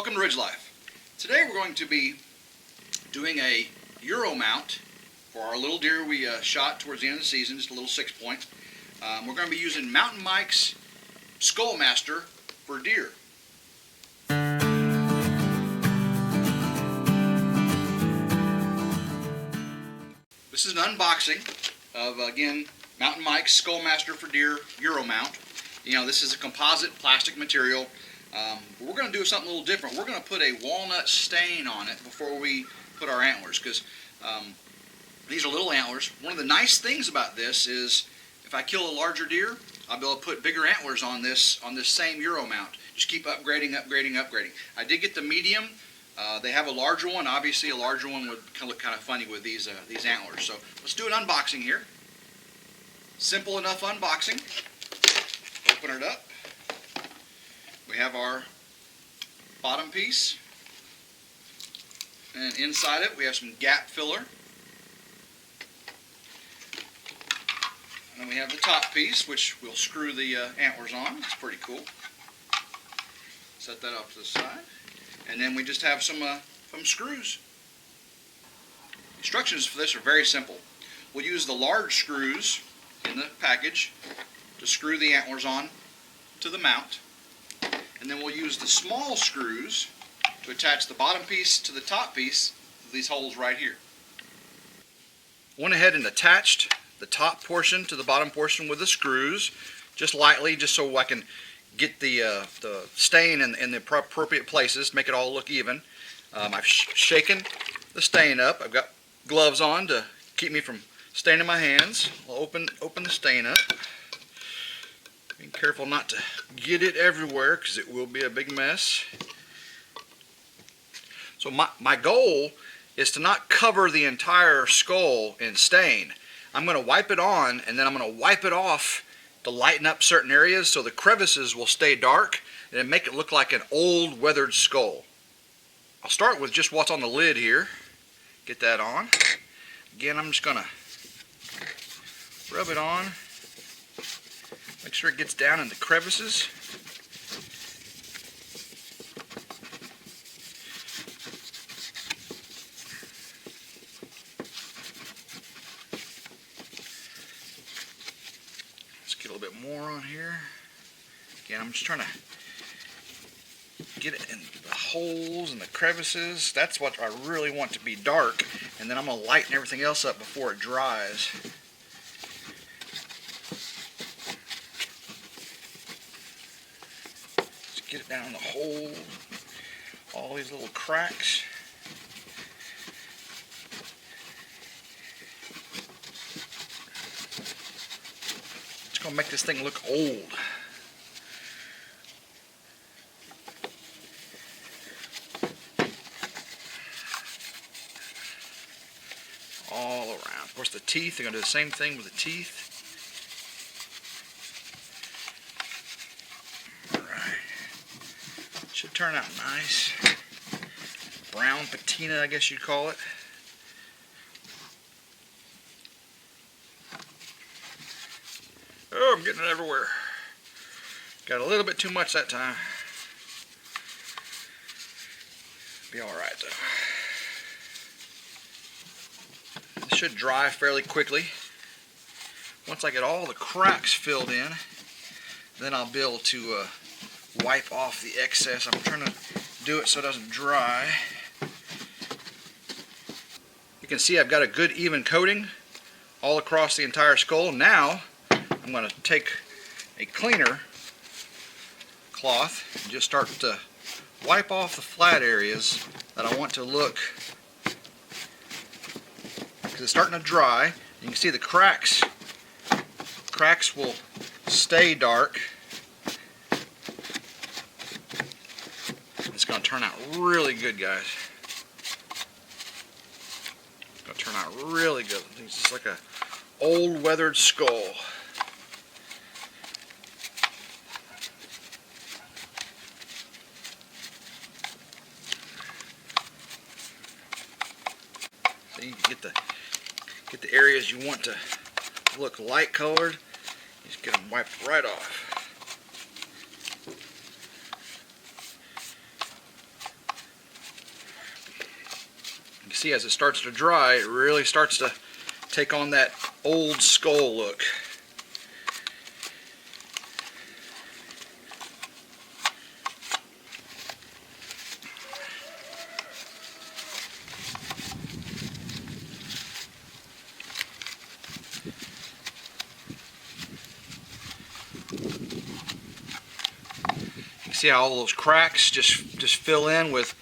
Welcome to RidgeLife. Today we're going to be doing a Euro mount for our little deer we shot towards the end of the season, just a little 6-point. We're going to be using Mountain Mike's Skullmaster for deer. This is an unboxing of, again, Mountain Mike's Skullmaster for deer Euro mount. You know, this is a composite plastic material. But we're going to do something a little different. We're going to put a walnut stain on it before we put our antlers, because these are little antlers. One of the nice things about this is if I kill a larger deer, I'll be able to put bigger antlers on this same Euro mount. Just keep upgrading. I did get the medium. They have a larger one. Obviously, a larger one would look kind of funny with these antlers. So let's do an unboxing here. Simple enough unboxing. Open it up. We have our bottom piece, and inside it we have some gap filler, and then we have the top piece, which we'll screw the antlers on. It's pretty cool. Set that off to the side, and then we just have some screws. Instructions for this are very simple. We'll use the large screws in the package to screw the antlers on to the mount. And then we'll use the small screws to attach the bottom piece to the top piece of these holes right here. Went ahead and attached the top portion to the bottom portion with the screws, just lightly, just so I can get the stain in the appropriate places to make it all look even. I've shaken the stain up. I've got gloves on to keep me from staining my hands. I'll open the stain up. Being careful not to get it everywhere, because it will be a big mess. So my goal is to not cover the entire skull in stain. I'm going to wipe it on, and then I'm going to wipe it off to lighten up certain areas so the crevices will stay dark and make it look like an old weathered skull. I'll start with just what's on the lid here. Get that on. Again, I'm just going to rub it on. Make sure it gets down in the crevices. Let's get a little bit more on here. Again, I'm just trying to get it in the holes and the crevices. That's what I really want to be dark. And then I'm going to lighten everything else up before it dries. Get it down in the hole, all these little cracks. It's going to make this thing look old. All around. Of course, the teeth, they're going to do the same thing with the teeth. Should turn out nice. Brown patina, I guess you'd call it. Oh, I'm getting it everywhere. Got a little bit too much that time. Be alright though. This should dry fairly quickly. Once I get all the cracks filled in, then I'll be able to wipe off the excess. I'm trying to do it so it doesn't dry. You can see I've got a good even coating all across the entire skull. Now I'm going to take a cleaner cloth and just start to wipe off the flat areas that I want to look, because it's starting to dry. You can see the cracks will stay dark. It's going to turn out really good, guys. It's going to turn out really good. It's just like an old weathered skull. So you can get the areas you want to look light colored. Just get them wiped right off. See, as it starts to dry, it really starts to take on that old skull look. You see how all those cracks just fill in with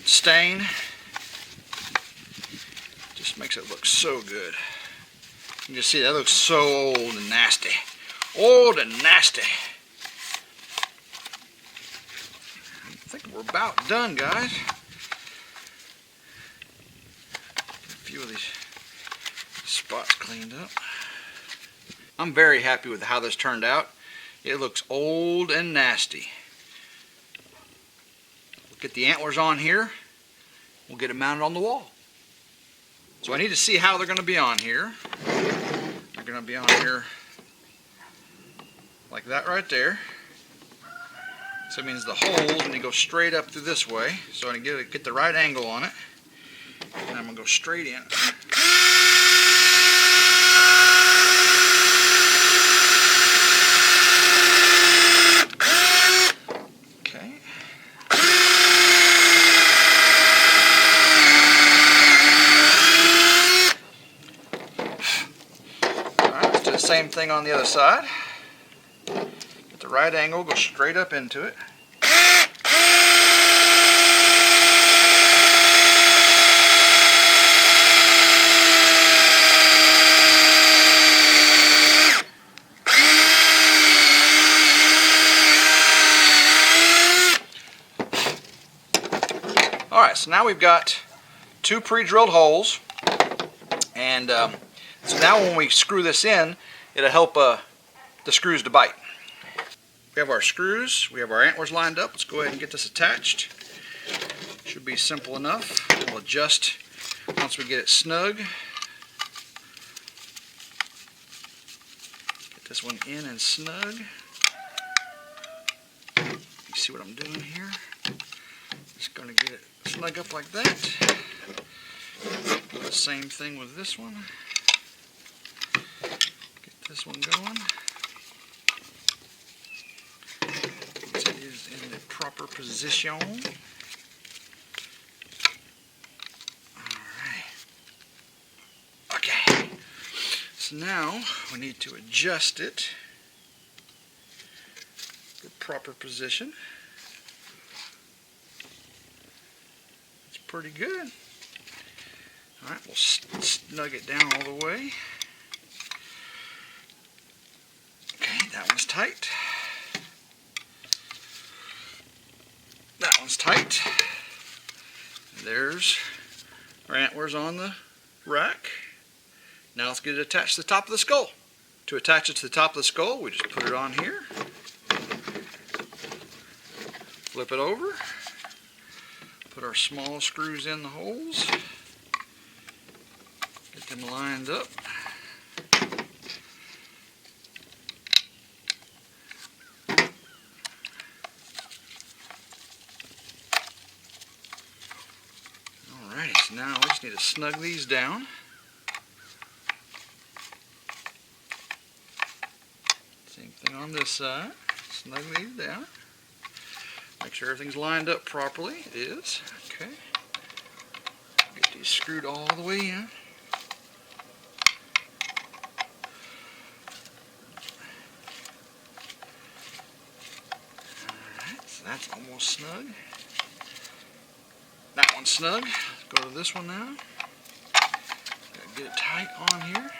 stain. Just makes it look so good. You can just see that looks so old and nasty. Old and nasty. I think we're about done, guys. A few of these spots cleaned up. I'm very happy with how this turned out. It looks old and nasty. We'll get the antlers on here. We'll get it mounted on the wall. So I need to see how they're going to be on here. They're going to be on here like that right there. So it means the holes need to go straight up through this way. So I can get the right angle on it. And I'm going to go straight in. Same thing on the other side. Get the right angle, go straight up into it. Alright, so now we've got two pre-drilled holes, and so now when we screw this in, it'll help the screws to bite. We have our screws, we have our antlers lined up. Let's go ahead and get this attached. Should be simple enough. We'll adjust once we get it snug. Get this one in and snug. You see what I'm doing here? Just going to get it snug up like that. Do the same thing with this one. This one going. It is in the proper position. Alright. Okay. So now we need to adjust it for proper position. It's pretty good. Alright, we'll snug it down all the way. That one's tight. That one's tight. There's our antlers on the rack. Now let's get it attached to the top of the skull. To attach it to the top of the skull, we just put it on here. Flip it over. Put our small screws in the holes. Get them lined up. Now we just need to snug these down. Same thing on this side. Snug these down. Make sure everything's lined up properly. It is. Okay. Get these screwed all the way in. Alright, so that's almost snug. That one's snug. Let's go to this one now. Gotta get it tight on here.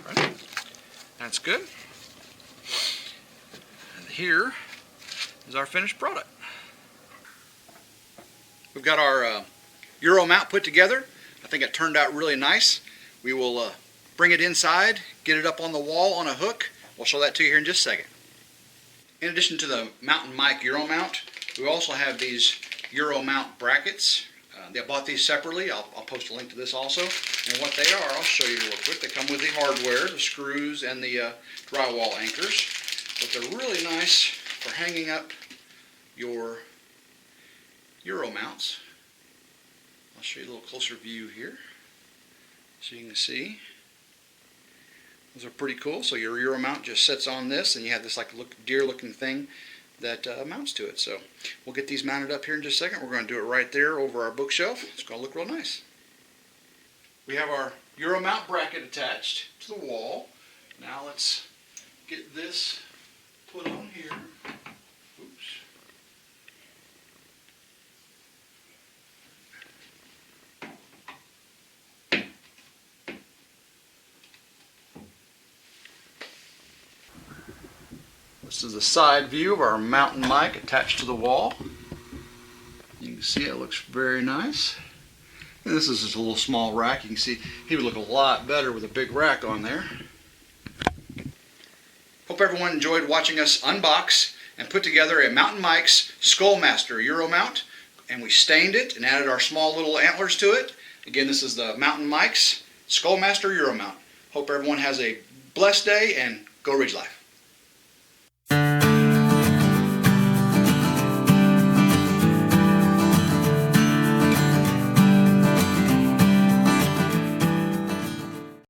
Right. That's good. And here is our finished product. We've got our Euro mount put together. I think it turned out really nice. We will bring it inside, get it up on the wall on a hook. We'll show that to you here in just a second. In addition to the Mountain Mike Euro mount, we also have these Euro mount brackets. I bought these separately. I'll post a link to this also. And what they are, I'll show you real quick. They come with the hardware, the screws, and the drywall anchors. But they're really nice for hanging up your Euro mounts. I'll show you a little closer view here so you can see. Those are pretty cool. So your Euro mount just sits on this, and you have this like deer looking thing that mounts to it. So we'll get these mounted up here in just a second. We're going to do it right there over our bookshelf. It's going to look real nice. We have our Euro mount bracket attached to the wall. Now let's get this put on here. Oops. This is the side view of our mountain mic attached to the wall. You can see it looks very nice. And this is just a little small rack. You can see he would look a lot better with a big rack on there. Hope everyone enjoyed watching us unbox and put together a Mountain Mike's Skullmaster Euro mount. And we stained it and added our small little antlers to it. Again, this is the Mountain Mike's Skullmaster Euro mount. Hope everyone has a blessed day and go RidgeLife.